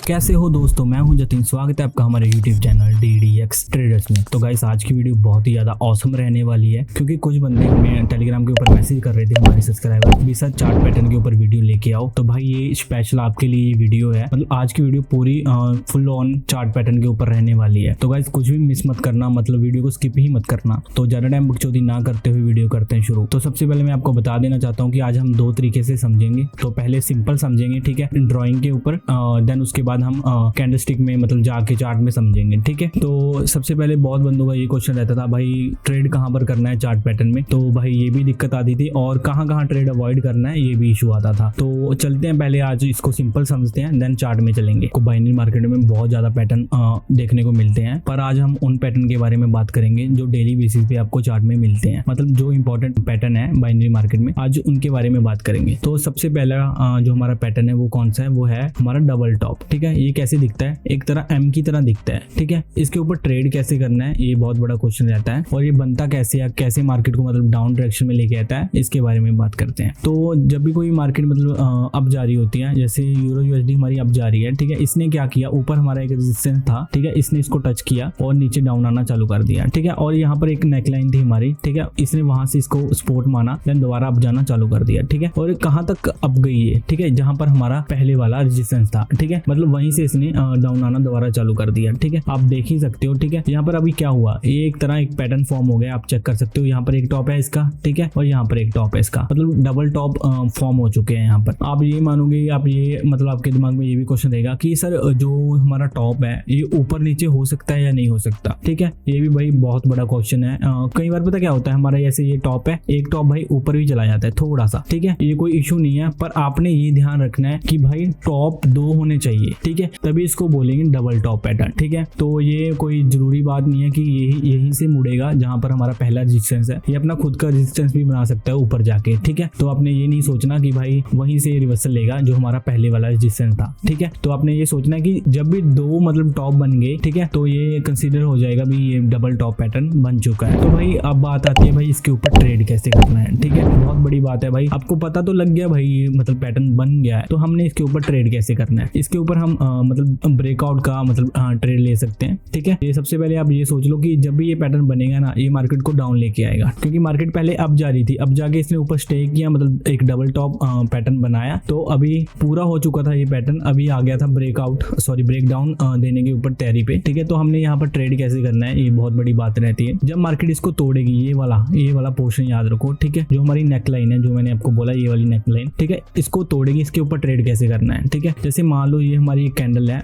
कैसे हो दोस्तों, मैं हूं जतिन। स्वागत है आपका हमारे YouTube चैनल DDX ट्रेडर्स में। तो गाइस आज की वीडियो बहुत ही ज्यादा ऑसम रहने वाली है, क्योंकि कुछ बंदे हमें टेलीग्राम के ऊपर मैसेज कर रहे थे, हमारे सब्सक्राइबर भी सर चार्ट पैटर्न के ऊपर वीडियो लेके आओ। तो भाई ये स्पेशल आपके लिए ये वीडियो है। मतलब आज की वीडियो पूरी फुल ऑन चार्ट पैटर्न के ऊपर रहने वाली है। तो गाइस कुछ भी मिस मत करना, मतलब वीडियो को स्किप ही मत करना। तो ज्यादा टाइम बकचोदी ना करते हुए वीडियो करते हैं शुरू। तो सबसे पहले मैं आपको बता देना चाहता हूँ कि आज हम दो तरीके से समझेंगे। तो पहले सिंपल समझेंगे, ठीक है, ड्रॉइंग के ऊपर, देन उसके बाद हम कैंडलस्टिक में मतलब जाके चार्ट में समझेंगे, ठीक है। तो सबसे पहले बहुत बंदों का ये क्वेश्चन रहता था, भाई ट्रेड कहाँ पर करना है चार्ट पैटर्न में। तो भाई ये भी दिक्कत आती थी, और कहाँ ट्रेड अवॉइड करना है ये भी इशू आता था। तो चलते हैं पहले आज इसको सिंपल समझते हैं, देन चार्ट में चलेंगे। को बाइनरी मार्केट में बहुत ज्यादा पैटर्न देखने को मिलते हैं, पर आज हम उन पैटर्न के बारे में बात करेंगे जो डेली बेसिस पे आपको चार्ट में मिलते हैं। मतलब जो इंपॉर्टेंट पैटर्न है बाइनरी मार्केट में, आज उनके बारे में बात करेंगे। तो सबसे पहला जो हमारा पैटर्न है वो कौन सा है, वो है हमारा डबल टॉप, ठीक है। ये कैसे दिखता है, एक तरह एम की तरह दिखता है, ठीक है। इसके ऊपर ट्रेड कैसे करना है ये बहुत बड़ा क्वेश्चन रहता है, और ये बनता कैसे है, कैसे मार्केट को मतलब डाउन डायरेक्शन में लेके आता है, इसके बारे में बात करते हैं। तो जब भी कोई मार्केट मतलब अप जा रही होती है, जैसे यूरो यूएसडी हमारी अप जा रही है, ठीक है, इसने क्या किया, ऊपर हमारा एक रेजिस्टेंस था, ठीक है, इसने इसको टच किया और नीचे डाउन आना चालू कर दिया, ठीक है। और यहाँ पर एक नेकलाइन थी हमारी, ठीक है, इसने वहां से इसको सपोर्ट माना, देन दोबारा अप जाना चालू कर दिया, ठीक है। और कहाँ तक अप गई है, ठीक है, जहां पर हमारा पहले वाला रेजिस्टेंस था, ठीक है, मतलब वहीं से इसने डाउन आना दोबारा चालू कर दिया, ठीक है। आप देख ही सकते हो, ठीक है। यहाँ पर अभी क्या हुआ, ये एक तरह एक पैटर्न फॉर्म हो गया, आप चेक कर सकते हो। यहाँ पर एक टॉप है इसका, ठीक है, और यहाँ पर एक टॉप है इसका, मतलब डबल टॉप फॉर्म हो चुके हैं यहाँ पर। आप ये मानोगे, आप ये मतलब आपके दिमाग में ये भी क्वेश्चन रहेगा कि सर जो हमारा टॉप है ये ऊपर नीचे हो सकता है या नहीं हो सकता, ठीक है। ये भी भाई बहुत बड़ा क्वेश्चन है। कई बार पता क्या होता है, हमारा जैसे ये टॉप है, एक टॉप भाई ऊपर भी चला जाता है थोड़ा सा, ठीक है, ये कोई इशू नहीं है। पर आपने ये ध्यान रखना है कि भाई टॉप 2 होने चाहिए, ठीक है, तभी इसको बोलेंगे डबल टॉप पैटर्न, ठीक है। तो ये कोई जरूरी बात नहीं है कि यही से मुड़ेगा जहां पर हमारा पहला रेजिस्टेंस है। ये अपना खुद का रेजिस्टेंस भी बना सकता है ऊपर जाके, ठीक है। तो आपने ये नहीं सोचना कि भाई वहीं से रिवर्सल लेगा जो हमारा पहले वाला रेजिस्टेंस था, ठीक है। तो आपने ये सोचना है कि जब भी 2 मतलब टॉप बन गए, ठीक है, तो ये कंसीडर हो जाएगा भी ये डबल टॉप पैटर्न बन चुका है। तो भाई अब बात आती है भाई इसके ऊपर ट्रेड कैसे करना है, ठीक है। बहुत बड़ी बात है भाई, आपको पता तो लग गया भाई मतलब पैटर्न बन गया है, तो हमने इसके ऊपर ट्रेड कैसे करना है। इसके ऊपर हम मतलब ब्रेकआउट का मतलब ट्रेड ले सकते हैं, ठीक है। ये सबसे पहले आप ये सोच लो कि जब भी ये पैटर्न बनेगा ना, ये मार्केट को डाउन लेके आएगा, क्योंकि मार्केट पहले अप जा रही थी, अब जाके इसने ऊपर स्टे किया, मतलब एक डबल टॉप पैटर्न बनाया। तो अभी पूरा हो चुका था ये पैटर्न, अभी आ गया था ब्रेक डाउन देने के ऊपर तैयारी पे, ठीक है। तो हमने यहाँ पर ट्रेड कैसे करना है, ये बहुत बड़ी बात रहती है। जब मार्केट इसको तोड़ेगी, ये वाला पोर्शन याद रखो, ठीक है, जो हमारी नेकलाइन है, जो मैंने आपको बोला ये वाली नेकलाइन, ठीक है, इसको तोड़ेगी, इसके ऊपर ट्रेड कैसे करना है, ठीक है। जैसे मान लो ये हमारी एक कैंडल है,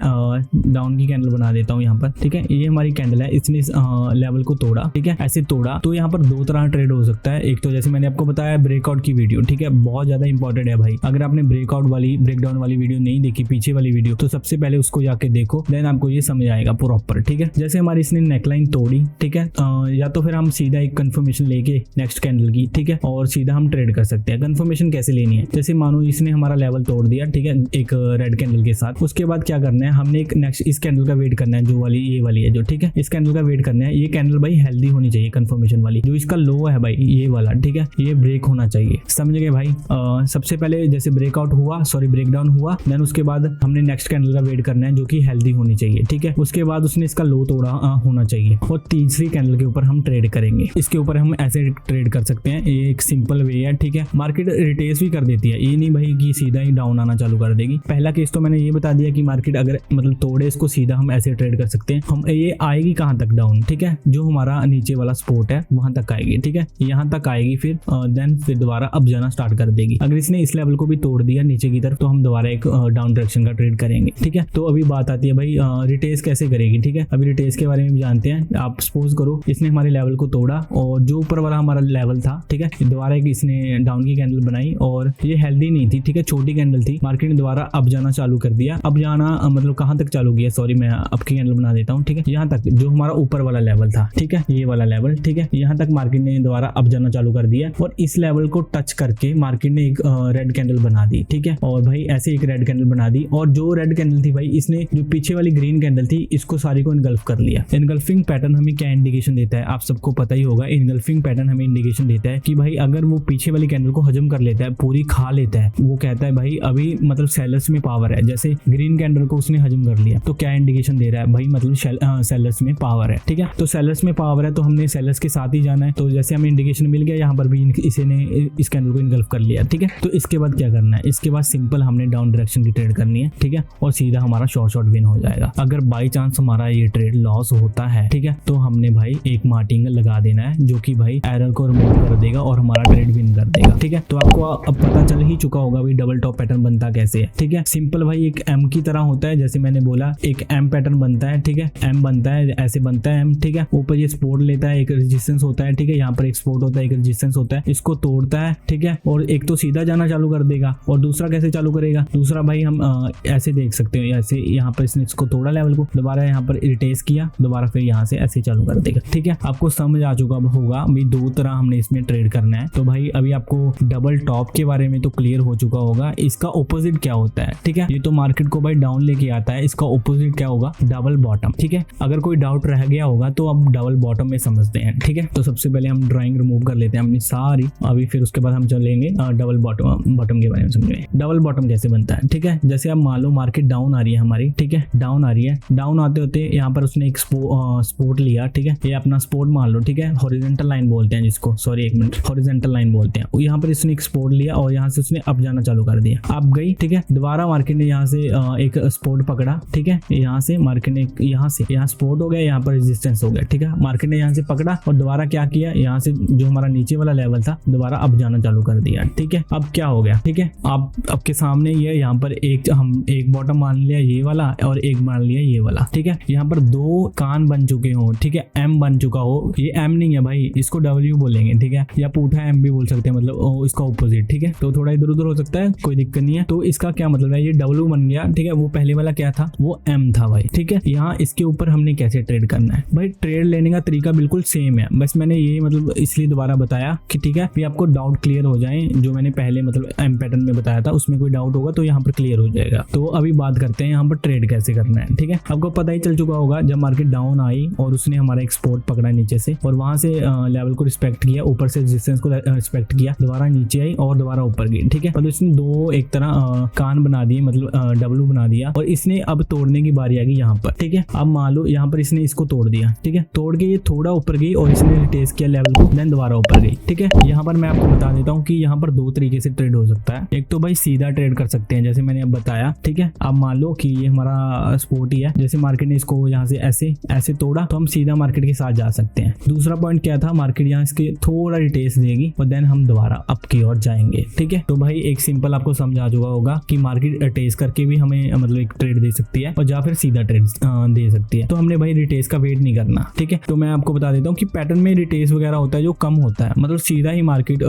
डाउन की कैंडल बना देता हूँ यहाँ पर, ठीक है, ये हमारी कैंडल है, इसने इस लेवल को तोड़ा, ठीक है, ऐसे तोड़ा। तो यहाँ पर 2 तरह ट्रेड हो सकता है। एक तो जैसे मैंने आपको बताया ब्रेकआउट की वीडियो, ठीक है, बहुत ज्यादा इंपॉर्टेंट है भाई। अगर आपने ब्रेकडाउन वाली वीडियो नहीं देखी, पीछे वाली वीडियो, तो सबसे पहले उसको जाके देखो, देन आपको ये समझ आएगा प्रॉपर, ठीक है। जैसे हमारी इसने नेकलाइन तोड़ी, ठीक है, या तो फिर हम सीधा एक कंफर्मेशन लेके नेक्स्ट कैंडल की, ठीक है, और सीधा हम ट्रेड कर सकते हैं। कंफर्मेशन कैसे लेनी है, जैसे मानो इसने हमारा लेवल तोड़ दिया, ठीक है, एक रेड कैंडल के साथ, उसके बाद क्या करना है, हमने एक नेक्स्ट इस कैंडल का वेट करना है, जो वाली ये वाली है जो, ठीक है, इस कैंडल का वेट करना है। ये कैंडल भाई हेल्दी होनी चाहिए, कंफर्मेशन वाली, जो इसका लो है भाई ये वाला, ठीक है, ये ब्रेक होना चाहिए, समझ गए भाई। सबसे पहले जैसे ब्रेकडाउन हुआ, देन उसके बाद हमने नेक्स्ट कैंडल का वेट करना है जो कि हेल्दी होनी चाहिए, ठीक है। उसके बाद उसने इसका लो तोड़ा होना चाहिए, और तीसरी कैंडल के ऊपर हम ट्रेड करेंगे। इसके ऊपर हम ऐसे ट्रेड कर सकते हैं, ये एक सिंपल वे है, ठीक है। मार्केट रिटेस भी कर देती है, ये नहीं भाई कि सीधा ही डाउन आना चालू कर देगी। पहला केस तो मैंने ये बता दिया कि मार्केट अगर मतलब तोड़े इसको सीधा हम ऐसे ट्रेड कर सकते हैं। हम ये आएगी कहाँ तक डाउन, ठीक है, जो हमारा नीचे वाला सपोर्ट है वहां तक आएगी, ठीक है, यहाँ तक आएगी, फिर देन फिर दोबारा अप जाना स्टार्ट कर देगी। अगर इसने इस लेवल को भी तोड़ दिया नीचे की तरफ, तो हम दोबारा एक डाउन डायरेक्शन का ट्रेड करेंगे, ठीक है। तो अभी बात आती है भाई रिटेस कैसे करेगी, ठीक है। अभी रिटेस के बारे में भी जानते हैं। आप सपोज करो इसने हमारे लेवल को तोड़ा, और जो ऊपर वाला हमारा लेवल था, ठीक है, दोबारा एक इसने डाउन की कैंडल बनाई, और ये हेल्दी नहीं थी, ठीक है, छोटी कैंडल थी। मार्केट ने दोबारा अप जाना चालू कर दिया। अब जाना मतलब कहाँ तक चालू किया, सॉरी मैं अप की कैंडल बना देता हूँ, ठीक है, यहाँ तक जो हमारा ऊपर वाला लेवल था, ठीक है, ये वाला लेवल, ठीक है, यहाँ तक मार्केट ने दोबारा अप जाना चालू कर दिया, और इस लेवल को टच करके मार्केट ने एक रेड कैंडल बना दी, ठीक है। और भाई ऐसे एक रेड कैंडल बना दी, और जो रेड कैंडल थी भाई, इसने जो पीछे वाली ग्रीन कैंडल थी इसको सारी को इनगल्फ कर लिया। इनगल्फिंग पैटर्न हमें क्या इंडिकेशन देता है, आप सबको पता ही होगा। इनगल्फिंग पैटर्न हमें इंडिकेशन देता है कि भाई अगर वो पीछे वाली कैंडल को हजम कर लेता है, पूरी खा लेता है, वो कहता है भाई अभी मतलब सेलर्स में पावर है। जैसे ग्रीन ग्रीन कैंडल को उसने हजम कर लिया। तो क्या इंडिकेशन दे रहा है भाई, मतलब सेलर्स में पावर है, ठीक है। तो सेलर्स में पावर है तो हमने सेलर्स के साथ ही जाना है। तो जैसे हमें इंडिकेशन मिल गया, यहाँ पर भी इसे ने इस कैंडल को इनगल्फ कर लिया, ठीक है। तो इसके बाद क्या करना है, इसके बाद सिंपल हमने डाउन डायरेक्शन की ट्रेड करनी है, ठीक है, और सीधा हमारा शॉर्ट विन हो जाएगा। अगर बाई चांस हमारा ये ट्रेड लॉस होता है, ठीक है, तो हमने भाई एक मार्टिंग लगा देना है जो कि भाई एरर को रिमूव कर देगा और हमारा ट्रेड विन कर देगा, ठीक है। तो आपको अब पता चल ही चुका होगा भाई डबल टॉप पैटर्न बनता कैसे है, ठीक है। सिंपल भाई एक एम की तरह होता है, जैसे मैंने बोला एक एम पैटर्न बनता है, ठीक है। एम बनता है, ऐसे बनता है एम, ठीक है। ऊपर ये सपोर्ट लेता है, एक रेजिस्टेंस होता है, ठीक है। यहाँ पर एक सपोर्ट होता है, एक रेजिस्टेंस होता है, इसको तोड़ता है, ठीक है। और एक तो सीधा जाना चालू कर देगा, और दूसरा कैसे चालू करेगा, दूसरा भाई हम ऐसे देख सकते हो, ऐसे यहाँ पर इसने इसको तोड़ा लेवल को, दोबारा यहाँ पर रिटेस्ट किया, दोबारा फिर यहाँ से ऐसे चालू कर देगा, ठीक है। आपको समझ आ चुका होगा भाई दो तरह हमने इसमें ट्रेड करना है। तो भाई अभी आपको डबल टॉप के बारे में तो क्लियर हो चुका होगा, इसका ऑपोजिट क्या होता है, ठीक है। ये तो मार्केट को भाई डाउन लेके आता है, इसका ऑपोजिट क्या होगा, डबल बॉटम, ठीक है। अगर कोई डाउट रह गया होगा तो अब डबल बॉटम में समझते हैं, ठीक है। तो सबसे पहले हम ड्राइंग रिमूव कर लेते हैं अपनी सारी, अभी फिर उसके बाद हम चलेंगे डबल बॉटम के बारे में समझेंगे। डबल बॉटम कैसे बनता है, ठीक है। जैसे अब मान लो मार्केट डाउन आ रही है हमारी, ठीक है, डाउन आ रही है, डाउन आते होते यहाँ पर उसने एक सपोर्ट लिया, ठीक है। ये अपना सपोर्ट मान लो, ठीक है, हॉरिजॉन्टल लाइन बोलते हैं जिसको, सॉरी एक मिनट, हॉरिजॉन्टल लाइन बोलते हैं। यहाँ पर इसने एक सपोर्ट लिया और यहाँ से उसने अप जाना चालू कर दिया, अप गई, ठीक है। दोबारा मार्केट ने यहाँ से एक सपोर्ट पकड़ा, ठीक है। यहाँ से मार्केट ने यहाँ सपोर्ट हो गया, यहाँ पर रेजिस्टेंस हो गया, ठीक है। मार्केट ने यहाँ से पकड़ा और दोबारा क्या किया, यहाँ से जो हमारा नीचे वाला लेवल था दोबारा अप जाना चालू कर दिया, ठीक है। अब क्या हो गया, ठीक है, आप आपके सामने ये यहाँ पर हम एक बॉटम मान लिया ये वाला और एक मान लिया ये वाला, ठीक है। यहाँ पर दो कान बन चुके हो, ठीक है, एम बन चुका हो, ये एम नहीं है भाई, इसको डब्ल्यू बोलेंगे, ठीक है, या पूठा एम भी बोल सकते हैं, मतलब इसका ऑपोजिट, ठीक है। तो थोड़ा इधर उधर हो सकता है, कोई दिक्कत नहीं है। तो इसका क्या मतलब है, ये डब्ल्यू बन गया, ठीक है। वो पहले वाला क्या था, वो एम था भाई, ठीक है। यहाँ इसके ऊपर हमने कैसे ट्रेड करना है भाई, ट्रेड लेने का तरीका बिल्कुल सेम है, बस मैंने ये मतलब इसलिए दोबारा बताया कि ठीक है भी आपको डाउट क्लियर हो जाए, जो मैंने पहले मतलब एम पैटर्न में बताया था उसमें कोई डाउट होगा तो यहाँ पर क्लियर हो जाएगा। तो अभी बात करते हैं यहाँ पर ट्रेड कैसे करना है, ठीक है। आपको पता ही चल चुका होगा जब मार्केट डाउन आई और उसने हमारा एक सपोर्ट पकड़ा नीचे से और वहां से लेवल को रिस्पेक्ट किया, ऊपर से रेजिस्टेंस को रिस्पेक्ट किया, दोबारा नीचे आई और दोबारा ऊपर गई, ठीक है। मतलब इसने दो एक तरह कान बना दिए, मतलब डब्ल्यू बना दिया, और इसने अब तोड़ने की बारी आ गई यहाँ पर, ठीक है। अब मान लो यहाँ पर इसने इसको तोड़ दिया, ठीक है, तोड़ के ये थोड़ा ऊपर गई और इसने रिटेस्ट किया लेवल को, देन दोबारा ऊपर गई, ठीक है। यहाँ पर मैं आपको बता देता हूँ कि यहाँ पर दो तरीके से ट्रेड हो सकता है। एक तो भाई सीधा ट्रेड कर सकते हैं जैसे मैंने अब बताया, ठीक है। अब मान लो कि ये हमारा सपोर्ट ही है, जैसे मार्केट ने इसको यहाँ से ऐसे ऐसे तोड़ा तो हम सीधा मार्केट के साथ जा सकते हैं। दूसरा पॉइंट क्या था, मार्केट यहाँ इसके थोड़ा रिटेस्ट देगी और देन हम दोबारा अप की ओर जाएंगे, ठीक है। तो भाई एक सिंपल आपको समझ आ चुका होगा कि मार्केट टेस्ट करके भी हमें मतलब एक ट्रेड दे सकती है और या फिर सीधा ट्रेड दे सकती है। तो हमने भाई रिटेस्ट का वेट नहीं करना, ठीक है। तो मैं आपको बता देता हूँ कि पैटर्न में रिटेस्ट वगैरह होता है जो कम होता है, मतलब सीधा ही मार्केट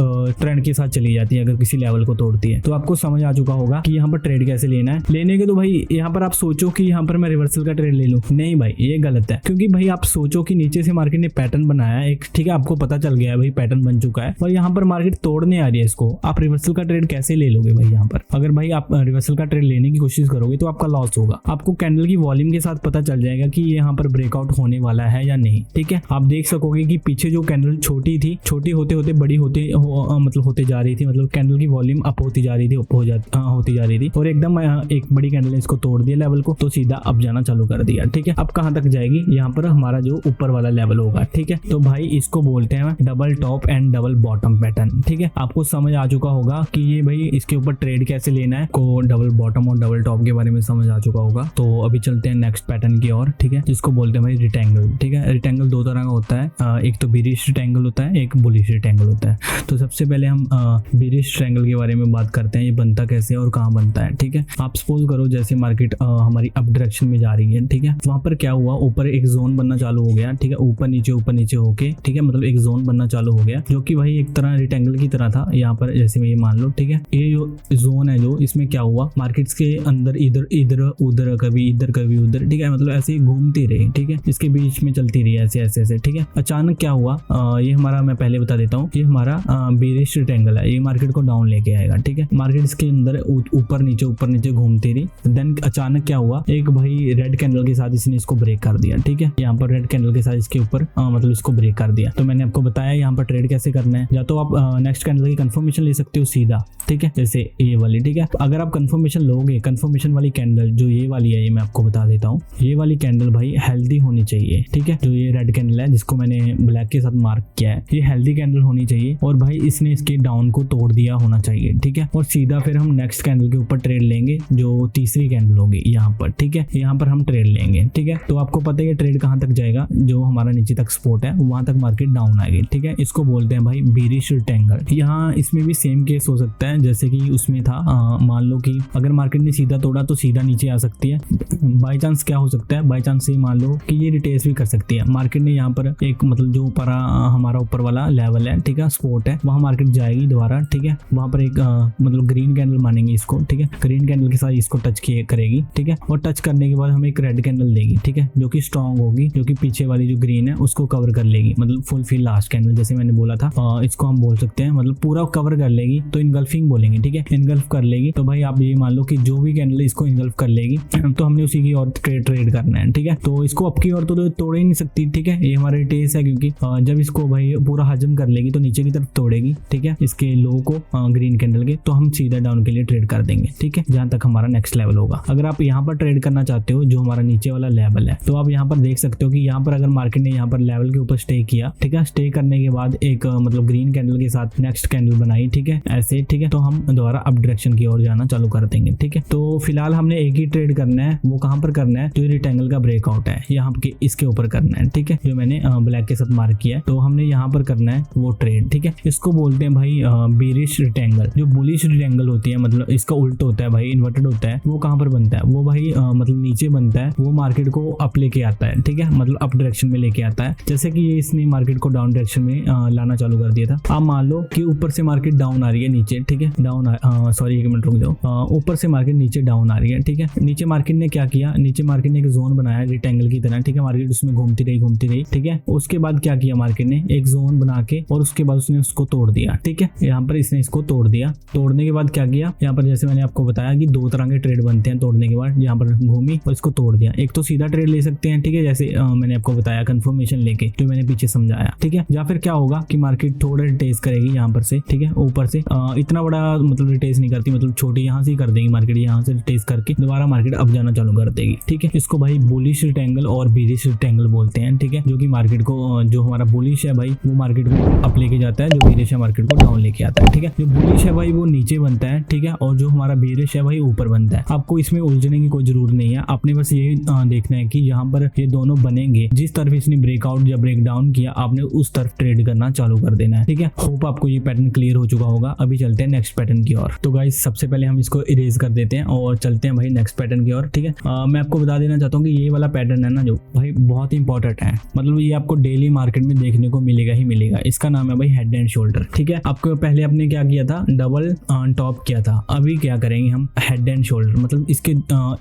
ट्रेंड के साथ चली जाती है अगर किसी लेवल को तोड़ती है। तो आपको समझ आ चुका होगा कि यहाँ पर ट्रेड कैसे लेना है। लेने के तो भाई यहाँ पर आप सोचो कि यहाँ पर मैं रिवर्सल का ट्रेड ले लूँ, नहीं भाई ये गलत है, क्योंकि भाई आप सोचो कि नीचे से मार्केट ने पैटर्न बनाया एक, ठीक है, आपको पता चल गया है भाई पैटर्न बन चुका है और यहाँ पर मार्केट तोड़ने आ रही है इसको, आप रिवर्सल का ट्रेड कैसे ले लोगे भाई। यहाँ पर अगर भाई आप रिवर्सल का ट्रेड लेने की कोशिश करोगे तो आपका लॉस होगा। आपको कैंडल की वॉल्यूम के साथ पता चल जाएगा कि यहाँ पर ब्रेकआउट होने वाला है या नहीं, ठीक है। आप देख सकोगे कि पीछे जो कैंडल छोटी थी, छोटी होते होते बड़ी मतलब होते जा रही थी, मतलब कैंडल की वॉल्यूम अप होती जा रही थी, होती जा रही थी और एकदम एक बड़ी कैंडल ने इसको तोड़ दिया लेवल को, तो सीधा अप जाना चालू कर दिया, ठीक है। अब कहां तक जाएगी, यहाँ पर हमारा जो ऊपर वाला लेवल होगा, ठीक है। तो भाई इसको बोलते हैं double top and double bottom pattern, ठीक है। आपको समझ आ चुका होगा कि ये भाई इसके ऊपर ट्रेड कैसे लेना है, को डबल बॉटम और डबल टॉप के बारे में समझ आ चुका होगा। तो अभी चलते हैं नेक्स्ट पैटर्न की ओर, ठीक है, जिसको बोलते हैं भाई रिटेंगल, ठीक है। रिटेंगल दो तरह का होता है, एक तो बिरिश रिटेंगल होता है, एक बुलिश रिटेंगल होता है। तो सबसे पहले हम बिरिश रिटेंगल के बारे में बात करते हैं, ये बनता कैसे और कहाँ बनता है, ठीक है। आप सपोज करो जैसे मार्केट हमारी अप डायरेक्शन में जा रही है, ठीक है, वहां पर क्या हुआ, ऊपर एक जोन बनना चालू हो गया, ठीक है, ऊपर नीचे होके, ठीक है, मतलब एक जोन बनना चालू हो गया जो कि भाई एक तरह रिटेंगल की तरह था। यहाँ पर जैसे मैं ये मान लो, ठीक है, ये जो जोन है जो इसमें क्या हुआ, मार्केट्स के अंदर इधर उधर कभी इधर कभी उधर, ठीक है, मतलब ऐसे ही घूमती रही, ठीक है, इसके बीच में चलती रही ऐसे ऐसे, ठीक है। अचानक क्या हुआ, ये हमारा, मैं पहले बता देता हूँ, ये हमारा बेरिश रिटेंगल है, ये मार्केट को डाउन लेके आएगा, ठीक है। मार्केट इसके अंदर ऊपर नीचे घूमती रही, देन अचानक क्या हुआ, एक भाई रेड कैंडल के साथ इसने इसको ब्रेक कर दिया, ठीक है। यहाँ पर रेड कैंडल के साथ इसके ऊपर मतलब इसको ब्रेक कर दिया। तो मैंने आपको बताया यहाँ पर ट्रेड कैसे करना है, या तो आप नेक्स्ट कैंडल की कंफर्मेशन ले सकते हो सीधा, ठीक है, जैसे ये वाली, ठीक है। अगर आप कंफर्मेशन लोगे, कंफर्मेशन पोजीशन वाली कैंडल जो ये वाली है, ये मैं आपको बता देता हूँ, ये वाली कैंडल भाई हेल्दी होनी चाहिए, ठीक है। जो ये रेड कैंडल है जिसको मैंने ब्लैक के साथ मार्क किया है, ये हेल्दी कैंडल होनी चाहिए और भाई इसने इसके डाउन को तोड़ दिया होना चाहिए, ठीक है। और सीधा फिर हम नेक्स्ट कैंडल के ऊपर ट्रेड लेंगे जो तीसरी कैंडल होगी यहाँ पर, ठीक है। यहाँ पर हम ट्रेड लेंगे, ठीक है। तो आपको पता है ये ट्रेड कहाँ तक जाएगा, जो हमारा नीचे तक सपोर्ट है वहां तक मार्केट डाउन आएगी, ठीक है। इसको बोलते हैं भाई बीरिश रेक्टेंगल। यहाँ इसमें भी सेम केस हो सकता है जैसे कि उसमें था। मान लो कि अगर मार्केट ने सीधा तोड़ा तो सीधा नीचे आ सकती है। बाई चांस क्या हो सकता है, बाई चांस ये मान लो कि ये रिटेस्ट भी कर सकती है। मार्केट ने यहाँ पर एक मतलब जो ऊपर हमारा ऊपर वाला लेवल है, ठीक है, सपोर्ट है, वहां मार्केट जाएगी दोबारा, ठीक है। वहां पर एक मतलब ग्रीन कैंडल मानेंगे इसको, ठीक है। ग्रीन कैंडल के साथ इसको टच करेगी, ठीक है। और टच करने के बाद हमें एक रेड कैंडल देगी, ठीक है, जो कि स्ट्रांग होगी, जो कि पीछे वाली जो ग्रीन है उसको कवर कर लेगी, मतलब फुलफिल लास्ट कैंडल जैसे मैंने बोला था। इसको हम बोल सकते हैं मतलब पूरा कवर कर लेगी, तो इनगल्फिंग बोलेंगे, ठीक है। इनगल्फ कर लेगी तो भाई आप ये मान लो कि जो भी कैंडल इसको इनगल्फ कर लेगी तो हमने उसी की और ट्रेड करना है, ठीक है। तो इसको अब की और तो तोड़ ही नहीं सकती, ठीक है। ये हमारे टेस है क्योंकि जब इसको भाई पूरा हजम कर लेगी तो नीचे की तरफ तोड़ेगी, ठीक है, इसके लो को ग्रीन कैंडल के, तो हम सीधा डाउन के लिए ट्रेड कर देंगे, ठीक है, जहां तक हमारा नेक्स्ट लेवल होगा। अगर आप यहाँ पर ट्रेड करना चाहते हो जो हमारा नीचे वाला लेवल है, तो आप यहाँ पर देख सकते हो कि यहाँ पर अगर मार्केट ने यहाँ पर लेवल के ऊपर स्टे किया, ठीक है, स्टे करने के बाद एक मतलब ग्रीन कैंडल के साथ नेक्स्ट कैंडल बनाई, ठीक है, ऐसे, ठीक है, तो हम दोबारा अप डायरेक्शन की ओर जाना चालू कर देंगे, ठीक है। तो फिलहाल हमने एक ही ट्रेड करना है, वो कहां पर करना है, जो रेक्टेंगल का ब्रेकआउट है यहाँ के इसके ऊपर करना है, ठीक है, जो मैंने ब्लैक के साथ मार्क किया है। तो हमने यहाँ पर करना है वो ट्रेड, ठीक है। इसको बोलते हैं भाई बेरिश रेक्टेंगल। जो बुलिश रेक्टेंगल होती है मतलब इसका उल्ट होता है भाई, इन्वर्टेड होता है, वो कहां पर बनता है, वो भाई मतलब नीचे बनता है, वो मार्केट को अप लेके आता है, ठीक है, मतलब अप डायरेक्शन में लेके आता है। जैसे कि ये इसने मार्केट को डाउन डायरेक्शन में लाना चालू कर दिया था। आप मान लो कि ऊपर से मार्केट डाउन आ रही है नीचे, ठीक है, डाउन सॉरी एक मिनट रुक जाओ, ऊपर से मार्केट नीचे डाउन आ रही है, ठीक है। नीचे मार्केट ने क्या किया, नीचे मार्केट ने एक जोन बनाया रेक्टेंगल की तरह, ठीक है, मार्केट उसमें घूमती रही, ठीक है। उसके बाद क्या किया मार्केट ने, एक जोन बना के और उसके बाद उसने उसको तोड़ दिया, ठीक है। यहाँ पर इसने इसको तोड़ दिया। तोड़ने के बाद क्या किया, यहाँ पर जैसे मैंने आपको बताया कि दो तरह के ट्रेड बनते हैं तोड़ने के बाद। यहाँ पर घूमी और इसको तोड़ दिया। एक तो सीधा ट्रेड ले सकते हैं, ठीक है, जैसे मैंने आपको बताया कंफर्मेशन लेके, जो मैंने पीछे समझाया, ठीक है। या फिर क्या होगा कि मार्केट थोड़ा रिटेस करेगी यहाँ पर से, ठीक है, ऊपर से इतना बड़ा मतलब रिटेस नहीं करती, मतलब छोटी यहाँ से कर देगी मार्केट, यहाँ से रिटेस करके दोबारा मार्केट अब जाना चालू कर देगी, ठीक है। इसको भाई बुलिश रेक्टेंगल और बेरिश रेक्टेंगल बोलते हैं, ठीक है, जो कि मार्केट को जो हमारा बुलिश है भाई वो मार्केट को अप लेके जाता है, जो बेरिश है मार्केट को डाउन लेके आता है, ठीक है। जो बुलिश है भाई वो नीचे बनता है, ठीक है, और जो हमारा बेरिश है भाई ऊपर बनता है। आपको इसमें उलझने की कोई जरूरत नहीं है, आपने बस ये देखना है कि यहाँ पर ये दोनों बनेंगे, जिस तरफ इसने ब्रेकआउट या ब्रेक डाउन किया आपने उस तरफ ट्रेड करना चालू कर देना है, ठीक है। होप आपको ये पैटर्न क्लियर हो चुका होगा। अभी चलते हैं नेक्स्ट पैटर्न की ओर। तो गाइस सबसे पहले हम इसको इरेज कर देते हैं और चलते हैं भाई नेक्स्ट पैटर्न की ओर, ठीक है। मैं आपको बता देना चाहता हूँ कि ये वाला पैटर्न है ना जो भाई बहुत इंपॉर्टेंट है, मतलब ये आपको डेली मार्केट में देखने को मिलेगा ही मिलेगा। इसका नाम है भाई हेड एंड शोल्डर, ठीक है। आपको पहले आपने क्या किया था, डबल टॉप किया था, अभी क्या करेंगे हम हेड एंड शोल्डर, मतलब इसके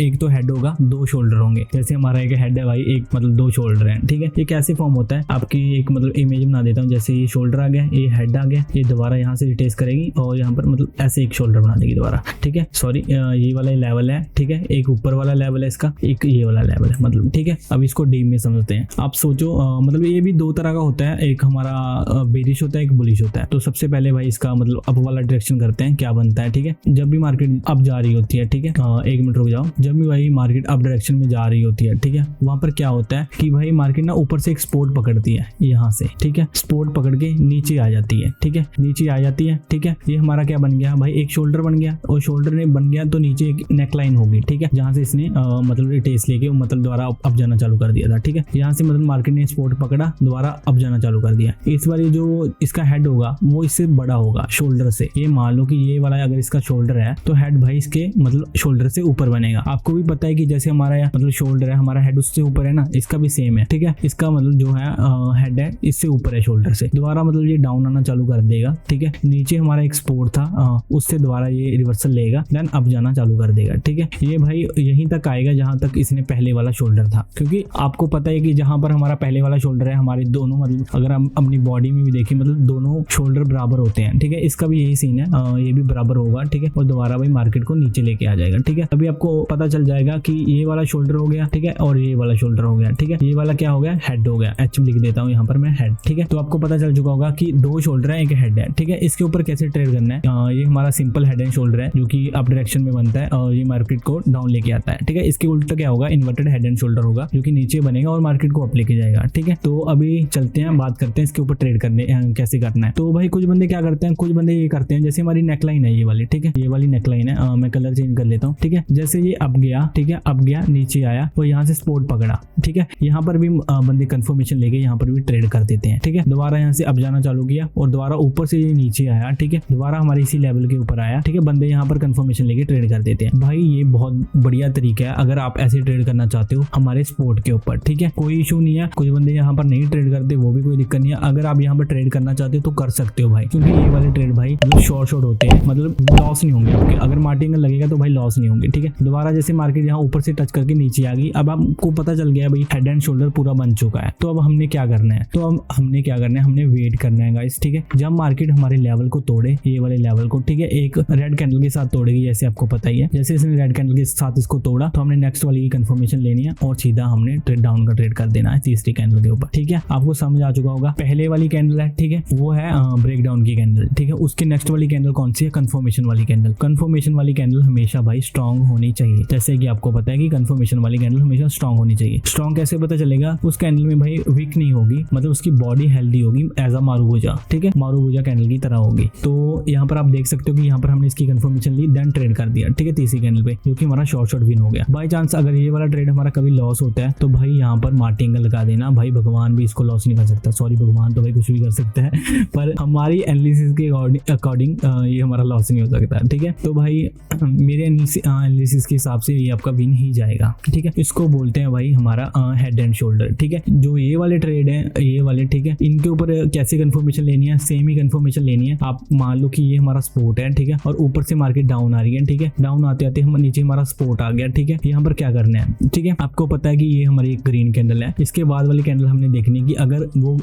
एक तो हेड होगा, दो शोल्डर होंगे। जैसे हमारा एक हेड है भाई, एक मतलब दो शोल्डर है, ठीक है। ये कैसे फॉर्म होता है, आपकी एक मतलब इमेज बना देता हूँ। जैसे ये शोल्डर आ गया, ये हेड आ गया, ये दोबारा यहाँ से रिटेस करेगी और यहाँ पर मतलब ऐसे एक शोल्डर बना देगी दोबारा, ठीक है। सॉरी ये वाला लेवल है, ठीक है, एक ऊपर वाला लेवल है इसका, एक ये वाला लेवल है, मतलब ठीक है। अब इसको डीप में समझते हैं। आप सोचो मतलब ये भी दो तरह का होता है, एक हमारा बेरिश होता है, एक बुलिश होता है। तो सबसे पहले भाई इसका मतलब अप वाला डायरेक्शन करते हैं, क्या बनता है, ठीक है। जब भी मार्केट अप जा रही होती है, ठीक है, एक मिनट रुक जाओ, जब भी भाई मार्केट अप डायरेक्शन में जा रही होती है, ठीक है, वहां पर क्या होता है कि भाई मार्केट ना ऊपर से एक सपोर्ट पकड़ती है यहाँ से, ठीक है, सपोर्ट पकड़ के नीचे आ जाती है, ठीक है, नीचे आ जाती है, ठीक है। ये हमारा क्या बन गया भाई, एक शोल्डर बन गया, और शोल्डर ने बन गया तो नीचे एक नेक लाइन होगी, ठीक है, जहां से इसने मतलब टेस्ट लेके मतलब दोबारा अप जाना चालू कर दिया था, ठीक है। यहाँ से मतलब मार्केट ने सपोर्ट पकड़ा, दोबारा अप जाना चालू कर दिया। इस बार जो इसका हेड होगा वो इससे बड़ा होगा शोल्डर से। ये मान लो कि ये वाला अगर इसका शोल्डर है तो हेड भाई इसके मतलब शोल्डर से ऊपर बनेगा। आपको भी पता है कि जैसे हमारा मतलब शोल्डर है, हमारा हेड उससे ऊपर है ना, इसका भी सेम है, ठीक है। इसका मतलब जो है हेड है इससे ऊपर है शोल्डर से, दोबारा मतलब ये डाउन आना चालू कर देगा, ठीक है। नीचे हमारा एक सपोर्ट था, उससे दोबारा ये रिवर्सल लेगा, देन अप जाना चालू कर देगा, ठीक है। ये भाई यहीं तक आएगा जहां तक इसने पहले वाला शोल्डर था, क्योंकि आपको पता है कि जहां पर हमारा पहले वाला शोल्डर है, हमारे दोनों मतलब अगर हम अपनी बॉडी में भी देखें मतलब दोनों शोल्डर बराबर होते हैं, ठीक है। इसका भी यही सीन है, ये भी बराबर होगा, ठीक है, और दोबारा भाई मार्केट को नीचे लेके आ जाएगा, ठीक है। अभी आपको पता चल जाएगा कि ये वाला शोल्डर हो गया, ठीक है, और ये वाला शोल्डर हो गया, ठीक है। ये वाला क्या हो गया, हेड हो गया, एच लिख देता हूँ यहाँ पर मैं हेड, ठीक है। तो आपको पता चल चुका होगा कि दो शोल्डर है, एक हेड है, ठीक है। इसके ऊपर कैसे ट्रेड करना है, ये हमारा सिंपल हेड एंड शोल्डर है जो कि अप डायरेक्शन में बनता है, और ये ये मार्केट को डाउन लेके आता है, ठीक है। इसके उल्टा क्या होगा, इन्वर्टेड हेड एंड शोल्डर होगा जो कि नीचे बनेगा और मार्केट को अप लेके जाएगा, ठीक है। तो अभी चलते हैं, बात करते हैं इसके ऊपर ट्रेड करने कैसे करना है। तो भाई कुछ बंदे क्या करते हैं, कुछ बंदे ये करते हैं, जैसे हमारी नेकलाइन है ये वाली, ठीक है, ये वाली नेकलाइन है, मैं कलर चेंज कर लेता हूँ, ठीक है। जैसे ये अप गया, ठीक है, अप गया, नीचे आया और यहाँ से सपोर्ट पकड़ा, ठीक है। यहाँ पर भी बंदे कंफर्मेशन लेके यहाँ पर भी ट्रेड कर देते हैं, ठीक है। दोबारा यहाँ से अप जाना चालू किया और दोबारा ऊपर से ये नीचे आया, ठीक है, दोबारा हमारे इसी लेवल के ऊपर आया, ठीक है। बंदे यहाँ पर कंफर्मेशन लेके ट्रेड कर देते हैं। भाई ये बहुत बढ़िया तरीका है अगर आप ऐसे ट्रेड करना चाहते हो हमारे स्पोर्ट के ऊपर, ठीक है, कोई इशू नहीं है। कुछ बंदे यहाँ पर नहीं ट्रेड करते, वो भी कोई दिक्कत नहीं है। अगर आप यहाँ पर ट्रेड करना चाहते हो तो कर सकते हो भाई, क्योंकि ये वाले ट्रेड भाई जो शॉर्ट होते हैं, मतलब लॉस नहीं होंगे आपके। अगर मार्टिंगल लगेगा तो भाई लॉस नहीं होंगे, ठीक है। दोबारा जैसे मार्केट यहाँ ऊपर से टच करके नीचे आ गई, अब आपको पता चल गया भाई हेड एंड शोल्डर पूरा बन चुका है। तो अब हमने क्या करना है, हमने वेट करना है गाइस, ठीक है। जब मार्केट हमारे लेवल को तोड़े, ये वाले लेवल को, ठीक है, एक रेड कैंडल के साथ तोड़ेगी, जैसे आपको पता ही है। जैसे इसने रेड कैंडल के साथ इसको तोड़ा तो हमने नेक्स्ट वाली की कंफर्मेशन लेनी है और सीधा हमने ट्रेड डाउन का ट्रेड कर देना है तीसरी कैंडल के ऊपर, ठीक है। आपको समझ आ चुका होगा। पहले वाली कैंडल है, ठीक है, वो है ब्रेक डाउन की कैंडल, ठीक है। उसके नेक्स्ट वाली कैंडल कौन सी है, कंफर्मेशन वाली कैंडल। कंफर्मेशन वाली कैंडल हमेशा भाई स्ट्रांग होनी चाहिए, जैसे कि आपको पता है कि कंफर्मेशन वाली कैंडल हमेशा स्ट्रांग होनी चाहिए। स्ट्रांग कैसे पता चलेगा, उस कैंडल में भाई वीक नहीं होगी, मतलब उसकी बॉडी हेल्दी होगी, एज अ मारूबुजा, ठीक है, मारूबुजा कैंडल की तरह होगी। तो यहाँ पर आप देख सकते हो कि यहाँ पर हमने इसकी कंफर्मेशन ली, देन ट्रेड कर दिया, ठीक है, तीसरी कैंडल पे, जो कि हमारा शॉर्ट विन हो गया। बाई चांस अगर ये वाला ट्रेड हमारा कभी लॉस होता है तो भाई यहाँ पर मार्टिंगल लगा देना, भाई भगवान भी इसको लॉस नहीं कर सकता। सॉरी, भगवान तो भाई कुछ भी कर सकता है, पर हमारी एनालिसिस के अकॉर्डिंग ये हमारा लॉस नहीं हो सकता, ठीक है। तो भाई मेरे एनालिसिस के हिसाब से ये आपका विन ही जाएगा, ठीक है। इसको बोलते हैं भाई हमारा हेड एंड शोल्डर, ठीक है। जो ये वाले ट्रेड है, ये वाले, ठीक है, इनके ऊपर कैसे कंफर्मेशन लेनी है, सेम ही कंफर्मेशन लेनी है। आप मान लो कि ये हमारा सपोर्ट है, ठीक है, और ऊपर से मार्केट डाउन आ रही है, ठीक है, डाउन आते आते हम नीचे हमारा सपोर्ट आ गया, ठीक है। यहाँ पर क्या करना है, ठीक है, आपको पता है कि ये हमारी एक ग्रीन कैंडल है, इसके बाद वाली कैंडल हमने देखनी है कि अगर वो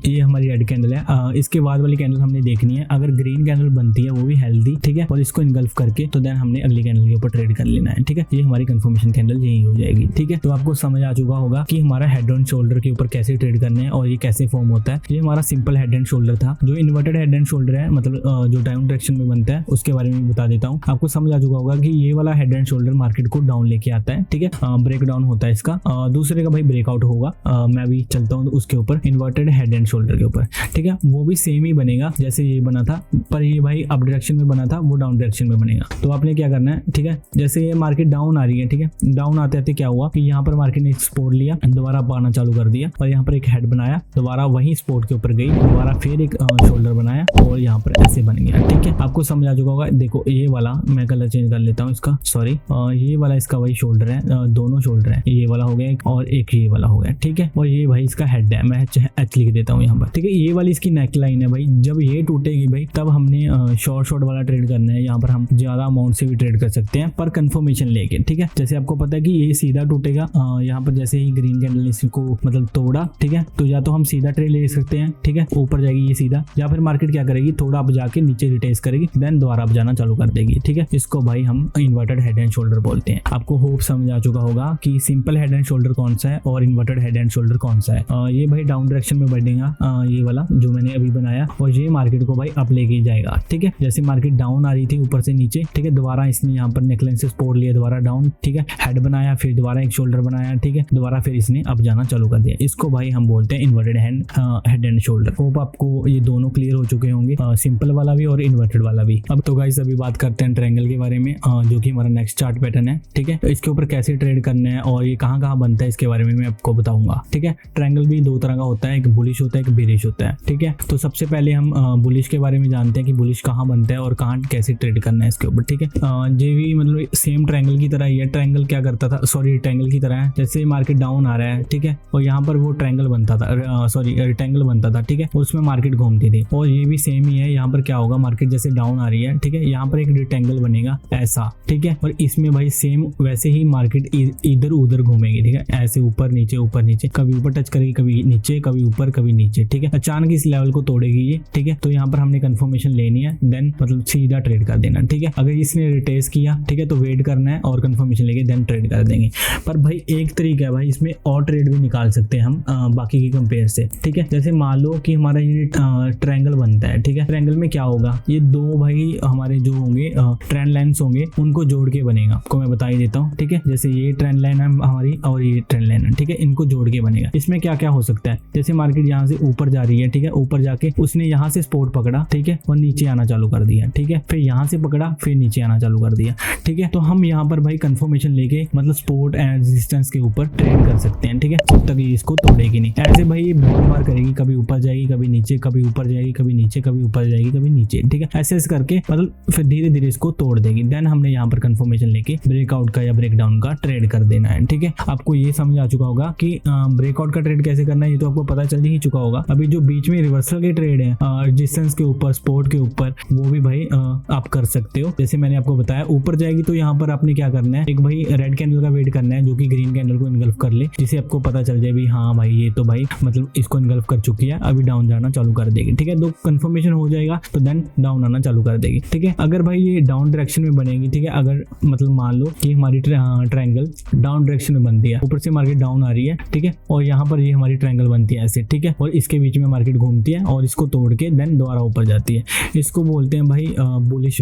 ये हमारी रेड कैंडल है, इसके बाद वाली कैंडल हमने देखनी है, अगर ग्रीन कैंडल बनती है वो भी हेल्दी, ठीक है, और इसको इनगल्फ करके तो देन हमने अगली कैंडल के ऊपर ट्रेड कर लेना है, ठीक है। ये हमारी कंफर्मेशन कैंडल यही हो जाएगी, ठीक है। तो आपको समझ आ चुका होगा कि हमारा हेड एंड शोल्डर के ऊपर कैसे ट्रेड करने हैं और ये कैसे फॉर्म होता है। ये हमारा सिंपल हेड एंड शोल्डर था। जो इन्वर्टेड हेड एंड शोल्डर है, मतलब जो डाउन डायरेक्शन में बनता है, उसके बारे में बता देता हूँ। आपको समझ आ चुका होगा कि ये वाला हेड एंड शोल्डर मार्केट को डाउन लेके आता है, ठीक है, ब्रेक डाउन होता है इसका। दूसरे का भाई ब्रेकआउट होगा, मैं भी चलता हूँ उसके ऊपर, इन्वर्टेड हेड एंड शोल्डर के ऊपर, ठीक है। वो भी सेम ही बनेगा जैसे ये बना था, पर ये भाई अप डायरेक्शन में बना था, वो डाउन डायरेक्शन में बनेगा। तो आपने क्या करना है, ठीक है, जैसे ये मार्केट डाउन आ रही है, ठीक है, डाउन आते आते क्या हुआ कि यहाँ पर मार्केट ने सपोर्ट लिया, दोबारा पाना चालू कर दिया और यहाँ पर एक हेड बनाया, दोबारा वही सपोर्ट के ऊपर गई, दोबारा फिर एक शोल्डर बनाया और यहाँ पर ऐसे बन गया, ठीक है। आपको समझ आ चुका होगा। देखो ये वाला, मैं कलर चेंज कर लेता हूँ इसका, सॉरी, ये वाला इसका वही शोल्डर है, दोनों शोल्डर है, ये वाला हो गया एक और एक ये वाला हो गया, ठीक है। और ये भाई इसका हेड है, मैं एच लिख देता हूँ यहाँ पर, ठीक है। ये वाली इसकी नेक लाइन है भाई, जब ये टूटेगी भाई तब हमने शॉर्ट वाला ट्रेड करना है। यहाँ पर हम ज्यादा अमाउंट से भी ट्रेड कर सकते हैं पर कंफर्मेशन लेके, ठीक है। जैसे आपको पता है कि ये सीधा टूटेगा, यहाँ पर जैसे ही ग्रीन कैंडल ने इसको मतलब तोड़ा, ठीक है, तो या तो हम सीधा ट्रेड ले सकते हैं, ठीक है, ऊपर जाएगी ये सीधा, या फिर मार्केट क्या करेगी, थोड़ा अब जाके नीचे रिटेस्ट करेगी, देन दोबारा अब जाना चालू कर देगी, ठीक है। इसको भाई हम इन्वर्टेड हेड एंड शोल्डर बोलते हैं। आपको होप समझ आ चुका होगा कि सिंपल हेड एंड शोल्डर कौन सा है और इन्वर्टेड हेड एंड शोल्डर कौन सा है। ये भाई डाउन डायरेक्शन में बढ़ेगा, ये वाला जो मैंने अभी बनाया, और ये मार्केट को भाई अप लेके जाएगा, ठीक है। जैसे मार्केट डाउन आ रही थी ऊपर से नीचे, ठीक है, दोबारा इसने यहाँ पर नेकलाइन से सपोर्ट लिया, दोबारा डाउन, ठीक है, हेड बनाया, फिर दोबारा एक शोल्डर बनाया, ठीक है, दोबारा फिर इसने अब जाना चालू कर दिया। इसको भाई हम बोलते हैं inverted head and shoulder. Hope आपको ये दोनों क्लियर हो चुके होंगे, सिंपल वाला भी और इन्वर्टेड वाला भी। अब तो गाइस अभी बात करते हैं ट्रायंगल के बारे में, जो कि हमारा नेक्स्ट चार्ट पैटर्न है, ठीक है। तो इसके ऊपर कैसे ट्रेड करना है और ये कहाँ कहाँ बनता है इसके बारे में मैं आपको बताऊंगा, ठीक है। ट्रायंगल भी दो तरह का होता है, एक बुलिश होता है, एक बेरिश होता है, ठीक है। तो सबसे पहले हम बुलिश के बारे में जानते हैं कि बुलिश कहाँ बनता है और कहाँ कैसे ट्रेड करना है इसके ऊपर, ठीक है। ये भी मतलब सेम ट्रायंगल की तरह ही है। ट्रायंगल क्या करता था, सॉरी ट्रायंगल की तरह है, जैसे मार्केट डाउन आ रहा है, ठीक है, और यहाँ पर वो ट्रायंगल बनता था, सॉरी रेक्टेंगल बनता था, ठीक है, उसमें मार्केट घूमती थी। और ये भी सेम ही है, यहाँ पर क्या होगा, मार्केट जैसे डाउन आ रही है, ठीक है, यहाँ पर एक रेक्टेंगल बनेगा ऐसा, ठीक है, और इसमें भाई सेम वैसे ही मार्केट इधर उधर घूमेगी, ठीक है, ऐसे ऊपर नीचे, कभी ऊपर टच करेगी, कभी नीचे, कभी ऊपर, कभी नीचे, ठीक है। अचानक इस लेवल को तोड़ेगी ये, ठीक है। तो यहाँ पर हमने कंफर्मेशन लेनी है, देन मतलब सीधा ट्रेड कर देना, ठीक है। अगर इसने रिटेस्ट किया, ठीक है, तो वेट करना है और कंफर्मेशन लेके देन ट्रेड कर देंगे। पर भाई एक तरीका है भाई, इसमें और ट्रेड भी निकाल सकते हैं हम बाकी की कंपेयर से, ठीक है। जैसे मान लो कि हमारा ये ट्रायंगल बनता है, ठीक है, ट्रायंगल में क्या होगा, ये दो भाई हमारे जो होंगे ट्रेंड लाइन्स होंगे, उनको जोड़ के बनेगा, आपको मैं बता ही देता हूँ, ठीक है। जैसे ये ट्रेंड लाइन है हमारी और ये ट्रेंड लाइन है, ठीक है, इनको जोड़ के बनेगा। इसमें क्या क्या हो सकता है, जैसे मार्केट यहाँ से ऊपर जा रही है, ठीक है, ऊपर जाके उसने यहाँ से सपोर्ट पकड़ा, ठीक है, और नीचे आना चालू कर दिया, ठीक है, फिर यहाँ से पकड़ा, फिर नीचे आना चालू कर दिया, ठीक है। तो हम यहाँ पर भाई कंफर्मेशन लेके मतलब सपोर्ट एंड रेजिस्टेंस के ऊपर ट्रेड कर सकते हैं, ठीक है, जब तक ये इसको तोड़ेगी नहीं। ऐसे भाई ये बहुत बार करेगी, कभी ऊपर जाएगी, कभी नीचे, कभी ऊपर जाएगी, कभी नीचे, कभी ऊपर जाएगी, कभी नीचे, ठीक है। ऐसे करके मतलब फिर धीरे धीरे इसको तोड़ देगी। देन हमने यहाँ पर कंफर्मेशन लेके ब्रेकआउट का या ब्रेकडाउन का ट्रेड कर देना है, ठीक है। आपको ये समझ आ चुका होगा कि ब्रेकआउट का ट्रेड कैसे करना है, ये तो आपको पता चल ही चुका होगा। अभी जो बीच में रिवर्सल के ट्रेड है रेजिस्टेंस के ऊपर, सपोर्ट के ऊपर, वो भी भाई आप कर सकते हो। जैसे मैंने आपको बताया ऊपर जाएगी तो यहाँ पर आपने क्या करना है, एक भाई रेड कैंडल का वेट करना है जो कि ग्रीन कैंडल को इनगल्फ कर ले, जिसे आपको पता चल जाए भी हाँ भाई ये तो भाई मतलब इसको इनगल्फ कर चुकी है, अभी डाउन जाना चालू कर देगी, ठीक है। तो कंफर्मेशन हो जाएगा तो देन डाउन आना चालू कर देगी, ठीक है। अगर भाई ये डाउन डायरेक्शन में बनेगी, ठीक है, अगर मतलब मान लो कि हमारी ट्रायंगल डाउन डायरेक्शन में बनती है, ऊपर से मार्केट डाउन आ रही है, ठीक है, और यहाँ पर ये हमारी ट्रायंगल बनती है ऐसे, ठीक है, और इसके बीच में मार्केट घूमती है और इसको तोड़ के देन दोबारा ऊपर जाती है। इसको बोलते हैं भाई बुलिश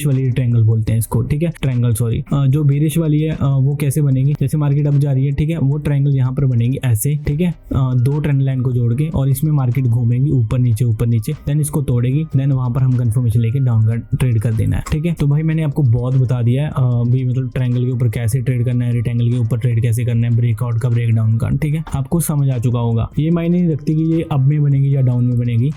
वाली ट्रायंगल बोलते हैं इसको, ठीक है, ट्रायंगल सॉरी। जो बीरिश वाली है वो कैसे बनेगी, जैसे मार्केट अब जा रही है, ठीक है, वो ट्रायंगल यहाँ पर बनेगी ऐसे, ठीक है, दो ट्रेंड लाइन को जोड़ के, और इसमें मार्केट घूमेगी ऊपर नीचे, देन इसको तोड़ेगी, देन वहां पर हम कंफर्मेशन लेके डाउन का ट्रेड कर देना है, ठीक है। तो भाई मैंने आपको बहुत बता दिया है भी मतलब ट्रायंगल के ऊपर कैसे ट्रेड करना है, रेक्टेंगल के ऊपर ट्रेड कैसे करना है, ब्रेकआउट का, ब्रेकडाउन का, ठीक है, आपको समझ आ चुका होगा। ये मायने नहीं रखती कि ये अप में बनेगी या डाउन में बनेगी,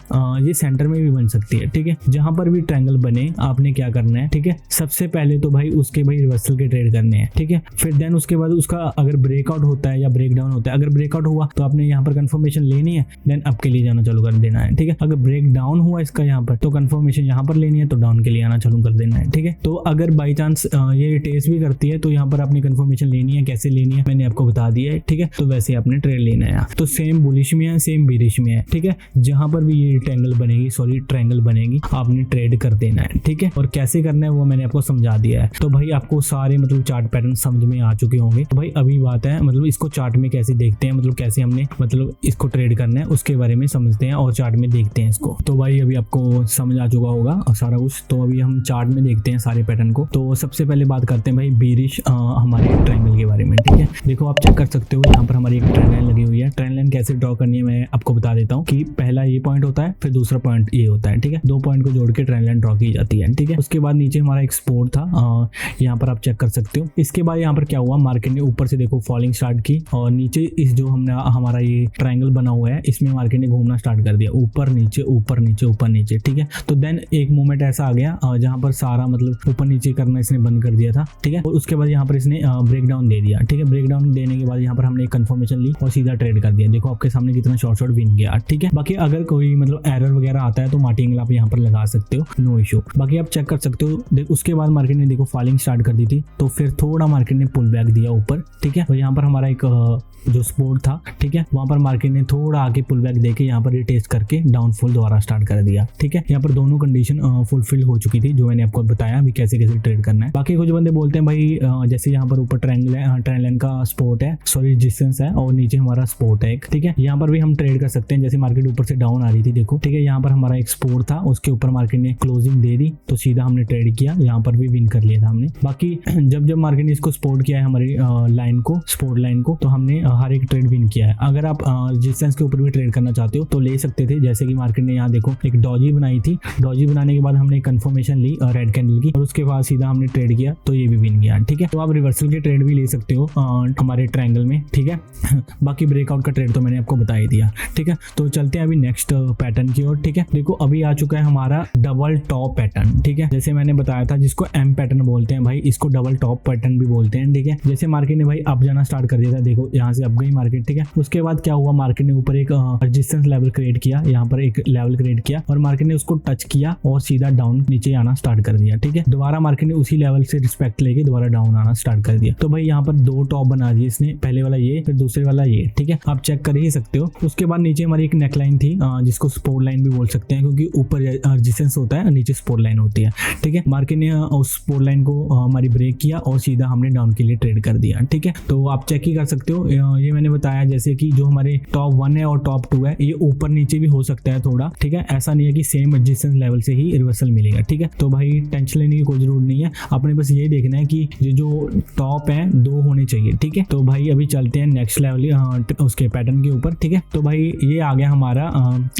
ये सेंटर में भी बन सकती है, ठीक है। जहां पर भी ट्रायंगल बने आपने क्या करना है, ठीक है, सबसे पहले तो भाई उसके भाई रिवर्सल के ट्रेड करने हैं, ठीक है। फिर देन उसके बाद उसका अगर ब्रेकआउट होता है या ब्रेकडाउन होता है, अगर ब्रेकआउट हुआ तो आपने यहाँ पर कंफर्मेशन लेनी है, देन अप के लिए जाना चालू कर देना है, ठीक है। अगर ब्रेक डाउन हुआ इसका यहाँ पर तो कंफर्मेशन यहाँ पर लेनी है, तो डाउन के लिए आना चालू कर देना है, ठीक है। तो अगर बाई चांस ये टेस्ट भी करती है तो यहाँ पर आपने कंफर्मेशन लेनी है, कैसे लेनी है मैंने आपको बता दिया है, ठीक है। तो वैसे आपने ट्रेड लेना है। तो सेम बुलिश में है, सेम बेरिश में है, ठीक है। जहां पर भी ये ट्रायंगल बनेगी आपने ट्रेड कर देना है, ठीक है। और कैसे करना है वो मैंने आपको समझा दिया है। तो भाई आपको सारे मतलब चार्ट पैटर्न समझ में आ चुके होंगे। तो भाई अभी बात है मतलब इसको चार्ट में कैसे देखते हैं, मतलब कैसे हमने मतलब इसको ट्रेड करना है उसके बारे में समझते हैं और चार्ट में देखते हैं इसको। तो भाई अभी आपको समझ आ चुका होगा सारा कुछ। तो अभी हम चार्ट में देखते हैं सारे पैटर्न को। तो सबसे पहले बात करते हैं भाई बेरिश हमारे ट्रायंगल के बारे में, ठीक है। देखो आप चेक कर सकते हो यहाँ पर हमारी एक ट्रेंड लाइन लगी हुई है। ट्रेंड लाइन कैसे ड्रॉ करनी है मैं आपको बता देता हूँ कि पहला ये पॉइंट होता है, फिर दूसरा पॉइंट ये होता है, ठीक है। दो पॉइंट को जोड़ के ट्रेंड लाइन ड्रॉ की जाती है, ठीक है। उसके बाद नीचे हमारा एक सपोर्ट था, यहाँ पर आप चेक कर सकते हो। इसके बाद यहाँ पर क्या हुआ, मार्केट ने ऊपर से देखो फॉलिंग स्टार्ट की और नीचे इस जो हमने हमारा ये ट्रायंगल बना हुआ है इसमें मार्केट ने घूमना स्टार्ट कर दिया, ऊपर नीचे ऊपर नीचे ऊपर नीचे, ठीक है। तो देन एक मोमेंट ऐसा आ गया जहां पर सारा मतलब ऊपर नीचे करना इसने बंद कर दिया था, ठीक है। और उसके बाद यहाँ पर इसने ब्रेकडाउन दे दिया, ठीक है। ब्रेकडाउन देने के बाद यहाँ पर हमने एक कंफर्मेशन ली और सीधा ट्रेड कर दिया। देखो आपके सामने कितना शॉर्ट विन गया, ठीक है। बाकी अगर कोई मतलब एरर वगैरह आता है तो मार्टिंगल आप यहाँ पर लगा सकते हो, नो इशू। बाकी आप चेक कर सकते हो। उसके बाद मार्केट ने देखो फॉलिंग स्टार्ट कर दी थी, तो फिर थोड़ा मार्केट ने पुल बैक दिया ऊपर, ठीक है। और यहाँ पर हमारा एक जो सपोर्ट था, ठीक है, वहां पर मार्केट ने थोड़ा आगे पुल बैक देके यहाँ पर रिटेस्ट करके डाउनफॉल दोबारा स्टार्ट कर दिया, ठीक है। यहाँ पर दोनों कंडीशन फुलफिल हो चुकी थी जो मैंने आपको बताया अभी कैसे कैसे ट्रेड करना है। बाकी कुछ बंदे बोलते हैं भाई जैसे यहाँ पर ऊपर ट्रायंगल है, ट्रेंड लाइन का सपोर्ट है, सॉरी रेजिस्टेंस है, और नीचे हमारा सपोर्ट है, ठीक है। यहाँ पर भी हम ट्रेड कर सकते हैं। जैसे मार्केट ऊपर से डाउन आ रही थी देखो, ठीक है, यहाँ पर हमारा एक सपोर्ट था, उसके ऊपर मार्केट ने क्लोजिंग दे दी तो सीधा हमने ट्रेड किया, यहाँ पर भी विन कर लिया था हमने। बाकी जब मार्केट ने इसको सपोर्ट किया है हमारी लाइन को, सपोर्ट लाइन को, तो हमने हर एक ट्रेड विन किया है। अगर आप रेजिस्टेंस के ऊपर भी ट्रेड करना चाहते हो तो ले सकते थे। जैसे कि मार्केट ने यहाँ देखो एक डॉजी बनाई थी, डॉजी बनाने के बाद हमने कंफर्मेशन ली रेड कैंडल की और उसके बाद सीधा हमने ट्रेड किया तो ये भी विन गया, ठीक है। तो आप रिवर्सल के ट्रेड भी ले सकते हो हमारे ट्रायंगल में, ठीक है। बाकी ब्रेकआउट का ट्रेड तो मैंने आपको बता ही दिया, ठीक है। तो चलते हैं अभी नेक्स्ट पैटर्न की ओर, ठीक है। देखो अभी आ चुका है हमारा डबल टॉप पैटर्न, ठीक है। जैसे मैंने बताया था जिसको एम पैटर्न बोलते हैं भाई, इसको डबल टॉप पैटर्न भी बोलते हैं, ठीक है। जैसे मार्केट ने भाई अप जाना स्टार्ट कर दिया था, देखो यहाँ से अप गई मार्केट, ठीक है। उसके बाद क्या हुआ, मार्केट ने ऊपर एक रेजिस्टेंस लेवल क्रिएट किया, यहाँ पर एक लेवल क्रिएट किया और मार्केट ने उसको टच किया और सीधा डाउन नीचे आना स्टार्ट कर दिया, ठीक है। दोबारा मार्केट ने उसी लेवल से रिस्पेक्ट लेके दोबारा डाउन आना स्टार्ट कर दिया। तो भाई यहाँ पर दो टॉप बना दिए इसने, पहले वाला ये फिर दूसरे वाला ये, ठीक है। आप चेक कर ही सकते हो। उसके बाद नीचे हमारी एक नेकलाइन थी जिसको सपोर्ट लाइन भी बोल सकते हैं, क्योंकि ऊपर रेजिस्टेंस होता है नीचे सपोर्ट लाइन होती है, ठीक है। मार्केट ने उस सपोर्ट लाइन को हमारी ब्रेक किया और सीधा हमने डाउन के लिए ट्रेड कर दिया, ठीक है। तो आप चेक ही कर सकते हो। ये मैंने बताया जैसे कि जो हमारे टॉप 1 है और टॉप 2 है ये ऊपर नीचे भी हो सकता है थोड़ा, ठीक है। ऐसा नहीं है कि सेम रेजिस्टेंस लेवल से ही रिवर्सल मिलेगा, ठीक है। तो भाई टेंशन लेने की कोई जरूरत जरूर नहीं है, अपने बस ये देखना है कि ये जो टॉप है 2 होने चाहिए, ठीक है। तो भाई अभी चलते हैं नेक्स्ट लेवल उसके पैटर्न के ऊपर, ठीक है। तो भाई ये आ गया हमारा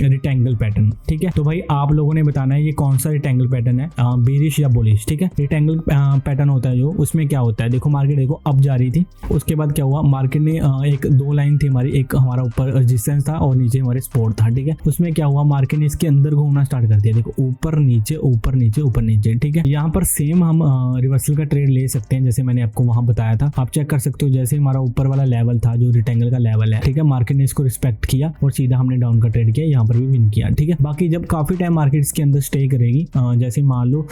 रेक्टेंगल पैटर्न, ठीक है। तो भाई आप लोगों ने बताना है ये कौन सा रेक्टेंगल पैटर्न है, बेरिश या बुलिश, ठीक है। रेक्टेंगल पैटर्न होता है जो, उसमें क्या होता है, देखो मार्केट देखो अब जा रही थी, उसके बाद क्या हुआ, मार्केट ने एक 2 लाइन थी हमारी, एक हमारा ऊपर रेजिस्टेंस था और नीचे हमारे सपोर्ट था, ठीक है। उसमें क्या हुआ, मार्केट ने इसके अंदर घूमना स्टार्ट कर दिया, देखो ऊपर नीचे ऊपर नीचे ऊपर नीचे, ठीक है। यहाँ पर सेम हम रिवर्सल का ट्रेड ले सकते हैं, जैसे मैंने आपको वहां बताया था, आप चेक कर सकते हो। जैसे हमारा ऊपर वाला लेवल था जो रेक्टेंगल का लेवल है, ठीक है, मार्केट ने इसको रिस्पेक्ट किया और सीधा हमने डाउन का ट्रेड किया, यहाँ पर भी विन किया, ठीक है। बाकी जब काफी टाइम मार्केट के अंदर स्टे करेगी, जैसे मान लो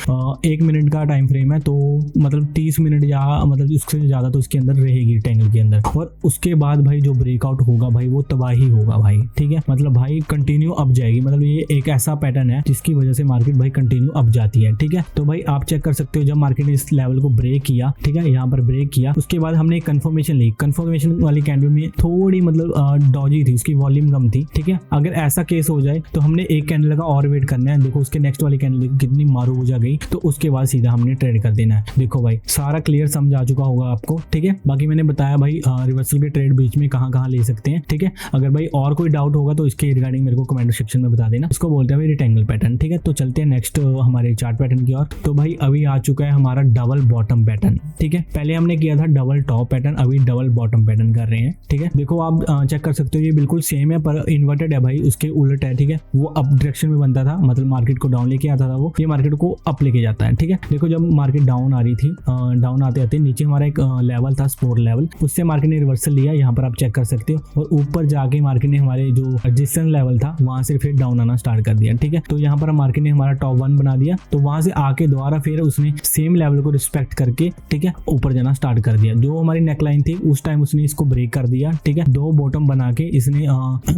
1 मिनट का टाइम फ्रेम है, तो मतलब 30 मिनट या मतलब उससे ज्यादा तो इसके अंदर रहेगी रेक्टेंगल के अंदर, और उसके बाद भाई जो ब्रेकआउट होगा भाई वो तबाही होगा भाई, ठीक है। मतलब भाई कंटिन्यू अप जाएगी, मतलब ये एक ऐसा पैटर्न है जिसकी वजह से मार्केट भाई कंटिन्यू अप जाती है, ठीक है। तो भाई आप चेक कर सकते हो, जब मार्केट ने इस लेवल को ब्रेक किया, ठीक है, यहाँ पर ब्रेक किया, उसके बाद हमने एक कंफर्मेशन ली, कंफर्मेशन वाली कैंडल में थोड़ी मतलब डॉजी थी, उसकी वॉल्यूम कम थी, ठीक है। अगर ऐसा केस हो जाए तो हमने एक कैंडल का और वेट करना है, देखो उसके नेक्स्ट वाली कैंडल कितनी मारू हो जा गई, तो उसके बाद सीधा हमने ट्रेड कर देना है। देखो भाई सारा क्लियर समझ आ चुका होगा आपको, ठीक है। बाकी मैंने बताया भाई रिवर्सल के ट्रेड बीच में कहाँ ले सकते हैं, ठीक है। अगर भाई और कोई डाउट होगा तो इसके रिगार्डिंग मेरे को कमेंट सेक्शन में बता देना, इसको बोलते हैं भाई रेक्टेंगल पैटर्न, ठीक है। तो चलते हैं नेक्स्ट हमारे चार्ट पैटर्न की ओर। तो भाई अभी आ चुका है हमारा डबल बॉटम पैटर्न, ठीक है। पहले हमने किया था डबल टॉप पैटर्न, अभी डबल बॉटम पैटर्न कर रहे हैं, ठीक है। देखो आप चेक कर सकते हो, ये बिल्कुल सेम है पर इन्वर्टेड है भाई, उसके उलट है, ठीक है। वो अप डायरेक्शन में बनता था, मतलब मार्केट को डाउन लेके आता था, वो ये मार्केट को अप लेके जाता है, ठीक है। देखो जब मार्केट डाउन आ रही थी, डाउन आते आते नीचे हमारा एक लेवल था सपोर्ट लेवल, उससे मार्केट ने रिवर्सल लिया, यहाँ पर आप चेक कर सकते हो, और ऊपर जाके मार्केट ने हमारे जो रेजिस्टेंस लेवल था वहां से फिर डाउन आना स्टार्ट कर दिया, ठीक है। तो यहाँ पर मार्केट ने हमारा टॉप 1 बना दिया, तो वहां से आके दोबारा फिर उसने सेम लेवल को रिस्पेक्ट करके, ठीक है, ऊपर जाना स्टार्ट कर दिया। जो हमारी नेकलाइन थी उस टाइम उसने इसको ब्रेक कर दिया, ठीक है। 2 बॉटम बना के इसने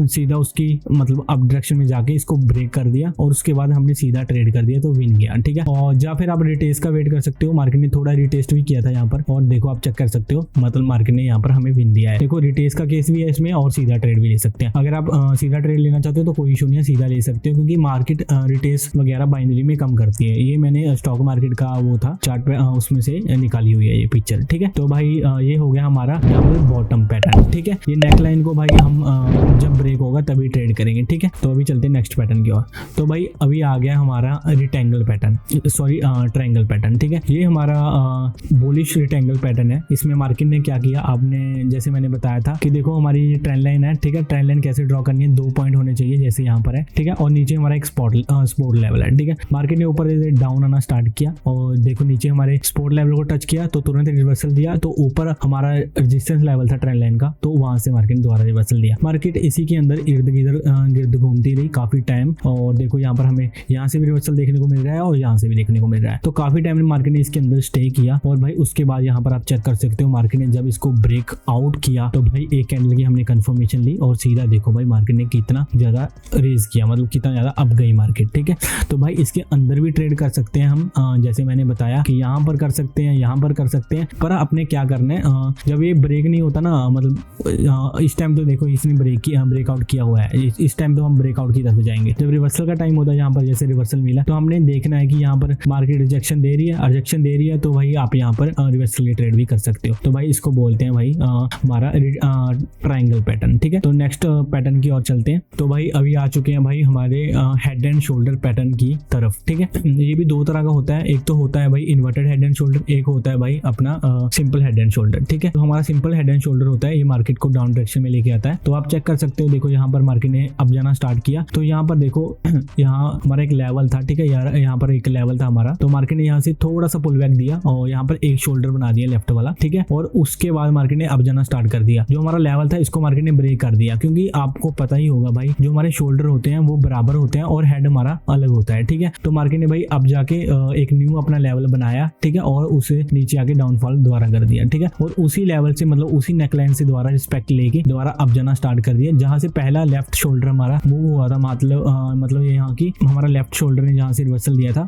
सीधा उसकी मतलब अप डायरेक्शन में जाके इसको ब्रेक कर दिया, और उसके बाद हमने सीधा ट्रेड कर दिया, तो विन गया, ठीक है। और या फिर आप रिटेस्ट का वेट कर सकते हो, मार्केट ने थोड़ा रिटेस्ट भी किया था यहाँ पर, और देखो आप चेक कर सकते हो, मतलब मार्केट ने यहाँ पर हमें विन दिया है। देखो रिटेस्ट का केस भी है इसमें, और सीधा ट्रेड भी ले सकते हैं। अगर आप सीधा ट्रेड लेना चाहते हो तो कोई इशू नहीं है, सीधा ले सकते हो, क्योंकि मार्केट रिटेस्ट वगैरह बाइनरी में कम करती है। ये मैंने स्टॉक मार्केट का वो था चार्ट पे उसमें से निकाली हुई है ये पिक्चर, ठीक है। तो भाई ये हो गया हमारा डबल बॉटम पैटर्न, ठीक है। ये नेकलाइन को भाई हम जब ब्रेक होगा तभी ट्रेड करेंगे, ठीक है। तो अभी चलते हैं नेक्स्ट पैटर्न की ओर। तो भाई अभी आ गया हमारा rectangle pattern, sorry triangle pattern, ठीक है। ये हमारा बुलिश रेक्टेंगल पैटर्न है। इसमें मार्केट ने क्या किया, आपने जैसे मैंने बताया था कि देखो हमारी ट्रेंड लाइन है, ठीक है। ट्रेंड लाइन कैसे ड्रॉ करनी है, 2 पॉइंट होने चाहिए जैसे यहाँ पर है, ठीक है, और नीचे हमारा एक सपोर्ट लेवल है, ठीक है। मार्केट ने ऊपर डाउन आना स्टार्ट किया, और देखो नीचे हमारे सपोर्ट लेवल को टच किया तो तुरंत रिवर्सल दिया, तो ऊपर हमारा रेजिस्टेंस लेवल था ट्रेंड लाइन का, तो वहां से मार्केट ने दोबारा रिवर्सल दिया। मार्केट इसी के अंदर इर्द गिर्द घूमती रही काफी टाइम, और देखो यहाँ पर हमें यहाँ से भी रिवर्सल देखने को मिल रहा है और यहाँ से भी देखने को मिल रहा है, तो काफी टाइम मार्केट ने इसके अंदर स्टे किया। और भाई उसके बाद यहाँ पर आप चेक कर सकते हो, मार्केट ने जब इसको ब्रेक आउट किया तो भाई एक कैंडल की हमने कंफर्मेशन ली, और सीधा देखो भाई मार्केट ने कितना ज्यादा रेज किया, मतलब कितना ज्यादा अप गई मार्केट, ठीक है। तो भाई इसके अंदर भी ट्रेड कर सकते हैं हम, जैसे मैंने बताया कि यहाँ पर कर सकते हैं, यहाँ पर कर सकते हैं, पर अपने क्या करना है, जब ये ब्रेक नहीं होता ना, मतलब इस टाइम तो देखो इसने ब्रेकआउट किया हुआ है, इस टाइम तो हम ब्रेकआउट की तरफ जाएंगे। जब रिवर्सल का टाइम होता है, यहाँ पर जैसे रिवर्सल मिला, तो हमने देखना है कि यहाँ पर मार्केट रिजेक्शन दे रही है, तो भाई आप यहाँ पर रिवर्सल की ट्रेड भी कर सकते हो। तो भाई इसको बोलते हैं भाई हमारा ट्रायंगल पैटर्न, ठीक है। तो नेक्स्ट पैटर्न की ओर चलते हैं। तो भाई अभी आ चुके हैं भाई हमारे हेड एंड शोल्डर पैटर्न की तरफ, ठीक है। ये भी 2 तरह का होता है, एक तो होता है भाई इन्वर्टेड हेड एंड शोल्डर, एक होता है भाई अपना सिंपल हेड एंड शोल्डर, ठीक है। तो हमारा सिंपल हेड एंड शोल्डर होता है, ये मार्केट को डाउन डायरेक्शन में लेके आता है। तो आप चेक कर सकते हो, देखो यहाँ पर मार्केट ने अब जाना स्टार्ट किया, तो यहाँ पर देखो यहाँ हमारा एक लेवल था, ठीक है, यहाँ पर एक लेवल था हमारा, तो मार्केट ने यहाँ से थोड़ा सा पुल बैक दिया और यहाँ पर एक शोल्डर बना दिया लेफ्ट वाला, ठीक है। और उसके बाद मार्केट ने अब जाना स्टार्ट कर दिया, जो हमारा लेवल था इसको मार्केट ने ब्रेक कर दिया, क्योंकि आपको पता ही होगा भाई जो हमारे शोल्डर होते हैं वो बराबर होते हैं और हेड हमारा अलग होता है, ठीक है। तो मार्केट ने भाई अब जाके एक न्यू अपना लेवल बनाया, ठीक है, और उसे नीचे आके डाउनफॉल दोबारा कर दिया, ठीक है। और उसी लेवल से मतलब उसी नेकलाइन से दोबारा रिस्पेक्ट लेके दोबारा अब जाना स्टार्ट कर दिया, जहां से पहला लेफ्ट शोल्डर हमारा मूव हुआ था, मतलब यहाँ की हमारा लेफ्ट शोल्डर ने जहां से रिवर्सल दिया था,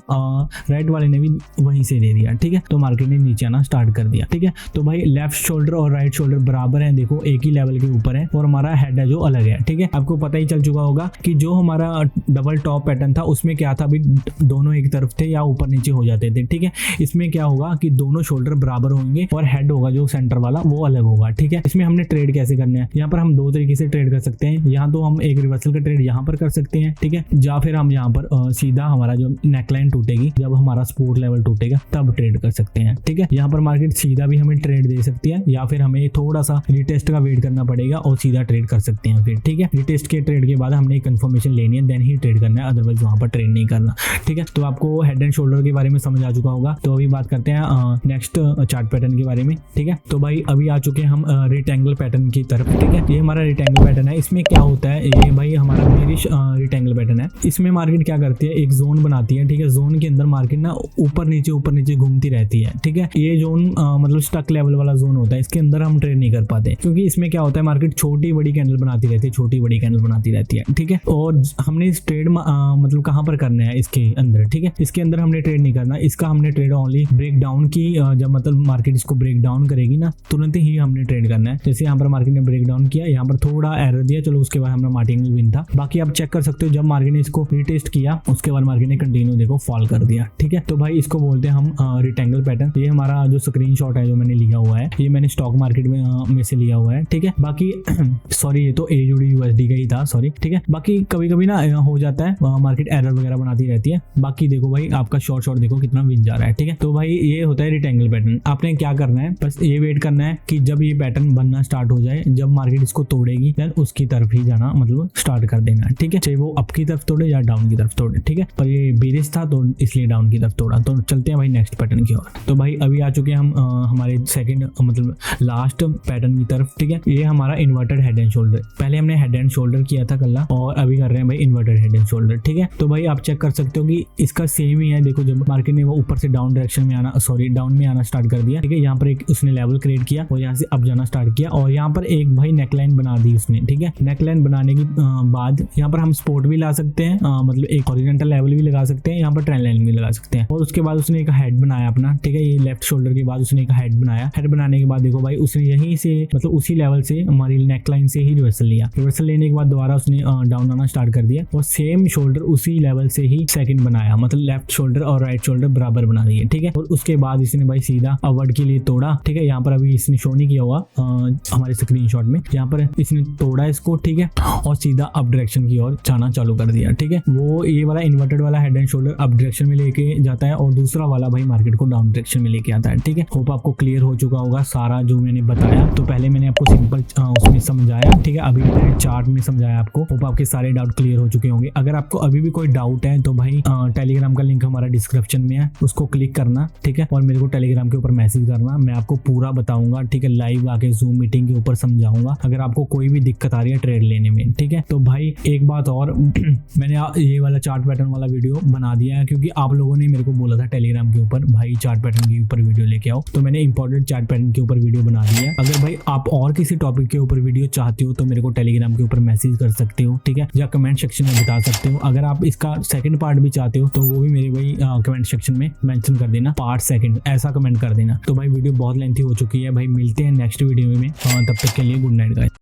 राइट वाले ने भी वहीं से दे दिया, ठीक है। तो मार्केट ने नीचे आना स्टार्ट कर दिया, ठीक है। तो भाई लेफ्ट शोल्डर और राइट शोल्डर बराबर है, देखो एक ही लेवल के ऊपर है, और हमारा हेड है जो अलग है, ठीक है। आपको पता ही चल चुका होगा कि जो हमारा डबल टॉप पैटर्न था उसमें क्या था, अभी दोनों एक तरफ थे या ऊपर नीचे हो जाते होते थे, ठीक है। इसमें क्या होगा कि दोनों शोल्डर बराबर होंगे और हेड होगा जो सेंटर वाला वो अलग होगा, ठीक है। इसमें हमने ट्रेड कैसे करना है, यहाँ पर हम दो तरीके से ट्रेड कर सकते हैं। यहाँ तो हम एक रिवर्सल का ट्रेड यहाँ पर कर सकते हैं, ठीक है, या फिर हम यहाँ पर सीधा हमारा जो नेकलाइन टूटेगी जब हमारा सपोर्ट लेवल टूटेगा तब ट्रेड कर सकते हैं, ठीक है। यहाँ पर मार्केट सीधा भी हमें ट्रेड दे सकती है या फिर हमें थोड़ा सा रिटेस्ट का वेट करना पड़ेगा और सीधा ट्रेड कर सकते हैं फिर, ठीक है। रिटेस्ट के ट्रेड के बाद हमने कंफर्मेशन लेनी है, देन ही ट्रेड करना है, अदरवाइज वहां पर ट्रेड नहीं करना, ठीक है। तो आपको हेड एंड शोल्डर के बारे में समझ आ चुका होगा। तो अभी बात करते हैं नेक्स्ट चार्ट पैटर्न के बारे में, ठीक है। तो भाई अभी आ चुके हैं हम रेक्टेंगल पैटर्न की तरफ, ठीक है। ये हमारा रेक्टेंगल पैटर्न है। इसमें क्या होता है, ये भाई हमारा बेरिश रेक्टेंगल पैटर्न है। इसमें मार्केट क्या करती है, एक जोन बनाती है, ठीक है। जोन के अंदर मार्केट ना ऊपर नीचे घूमती रहती है, ठीक है। ये जोन मतलब स्टक लेवल वाला जोन होता है, इसके अंदर हम ट्रेड नहीं कर पाते क्योंकि इसमें क्या होता है, मार्केट छोटी बड़ी कैंडल बनाती रहती है, छोटी बड़ी कैंडल बनाती रहती है, ठीक है। और हमने इस ट्रेड मतलब कहाँ पर करना है, इसके अंदर, ठीक है। इसके अंदर हमने ट्रेड नहीं करना, इसका हमने ट्रेड ओनली ब्रेक डाउन की, जब मतलब मार्केट इसको ब्रेक डाउन करेगी ना तुरंत ही हमने ट्रेड करना है। जैसे यहाँ पर मार्केट ने ब्रेक डाउन किया, यहाँ पर थोड़ा एरर दिया, चलो उसके बाद हमारा मार्केटिंग विन था। बाकी आप चेक कर सकते हो, जब मार्केट ने इसको रिटेस्ट किया उसके बाद मार्केट ने कंटिन्यू देखो फॉल कर दिया, ठीक है। तो भाई इसको बोलते हैं हम रेक्टेंगल पैटर्न। ये हमारा जो स्क्रीनशॉट है जो मैंने लिया हुआ है, ये मैंने स्टॉक मार्केट में से लिया हुआ है, ठीक है। बाकी सॉरी ये तो AUD/USD का ही था, सॉरी, ठीक है। बाकी कभी कभी ना हो जाता है, मार्केट एरर वगैरह बनाती रहती है। बाकी देखो भाई आपका शॉर्ट देखो कितना विन जा रहा है, ठीक है। तो भाई ये होता है रेक्टेंगल पैटर्न। आपने क्या करना है, बस ये वेट करना है कि जब ये पैटर्न बनना स्टार्ट हो जाए, जब मार्केट इसको तोड़ेगी देन उसकी तरफ ही जाना मतलब स्टार्ट कर देना है, ठीक है। चाहे वो अप की तरफ तोड़े या डाउन की तरफ तोड़े, ठीक है। पर ये बेरिश था तो इसलिए डाउन की तरफ तोड़ा। तो चलते हैं भाई नेक्स्ट पैटर्न की ओर। तो भाई अभी आ चुके हैं हम हमारे सेकंड मतलब लास्ट पैटर्न की तरफ, ठीक है। ये हमारा इन्वर्टेड हेड एंड शोल्डर। पहले हमने हेड एंड शोल्डर किया था कल और अभी कर रहे हैं भाई इन्वर्टेड हेड एंड शोल्डर, ठीक है। तो भाई आप चेक कर सकते हो कि इसका सेम ही है। देखो जब मार्केट ने वो ऊपर से डाउन डायरेक्शन में आना, सॉरी डाउन में आना स्टार्ट कर दिया, ठीक है। यहाँ पर एक उसने लेवल क्रिएट किया और यहाँ से अप जाना स्टार्ट किया और यहाँ पर एक भाई नेकलाइन बना दी उसने, ठीक है। नेकलाइन बनाने के बाद यहाँ पर हम सपोर्ट भी ला सकते हैं, मतलब एक हॉरिजॉन्टल लेवल भी लगा सकते हैं, यहाँ पर ट्रेंड लाइन भी लगा सकते हैं। और उसके बाद उसने एक हेड बनाया अपना, ठीक है। ये लेफ्ट शोल्डर के बाद उसने एक हेड बनाया। हेड बनाने के बाद देखो भाई उसने यहीं से मतलब उसी लेवल से हमारी नेकलाइन से ही रिवर्सल लिया। रिवर्सल लेने के बाद दोबारा उसने डाउन आना स्टार्ट कर दिया और सेम शोल्डर उसी लेवल से ही सेकंड बनाया, मतलब लेफ्ट शोल्डर और राइट शोल्डर बराबर बना दिए, ठीक है। और उसके बाद इसने भाई सीधा अपवर्ड के लिए तोड़ा, ठीक है। यहाँ पर अभी इसने शो नहीं किया हुआ हमारे स्क्रीनशॉट में, यहाँ पर इसने तोड़ा इसको, ठीक है, और सीधा अप डायरेक्शन की ओर जाना चालू कर दिया, ठीक है। वो ये वाला इन्वर्टेड वाला head and shoulder up direction में लेके जाता है और दूसरा वाला भाई मार्केट को डाउन डायरेक्शन में लेके आता है, ठीक है। होप आपको क्लियर हो चुका होगा सारा जो मैंने बताया। तो पहले मैंने आपको सिंपल उसमें समझाया, ठीक है। अभी मैंने चार्ट में समझाया आपको। होप आपके सारे डाउट क्लियर हो चुके होंगे। अगर आपको अभी भी कोई डाउट है तो भाई टेलीग्राम का लिंक हमारा डिस्क्रिप्शन में है, उसको क्लिक करना, ठीक है। और मेरे को टेलीग्राम के ऊपर मैसेज करना, मैं आपको पूरा बताऊंगा, ठीक है। लाइव आके जूम मीटिंग के ऊपर समझाऊंगा अगर आपको कोई भी दिक्कत आ रही है ट्रेड लेने में, ठीक है। तो भाई एक बात और मैंने ये वाला चार्ट पैटर्न वाला वीडियो बना दिया है क्योंकि आप लोगों ने मेरे को बोला था टेलीग्राम के ऊपर भाई चार्ट पैटर्न के ऊपर वीडियो लेके आओ, तो मैंने इंपॉर्टेंट चार्ट पैटर्न के ऊपर वीडियो बना दिया है। अगर भाई आप और किसी टॉपिक के ऊपर वीडियो चाहते हो तो मेरे को टेलीग्राम के ऊपर मैसेज कर सकते हो, ठीक है, या कमेंट सेक्शन में बता सकते हो। अगर आप इसका सेकंड पार्ट भी चाहते हो तो वो भी मेरे भाई कमेंट सेक्शन में मेंशन कर देना, पार्ट सेकंड ऐसा कमेंट कर देना। तो भाई वीडियो बहुत लेंथी हो चुकी है भाई, मिलते हैं नेक्स्ट वीडियो में, तब तक के लिए गुड नाइट गाइस।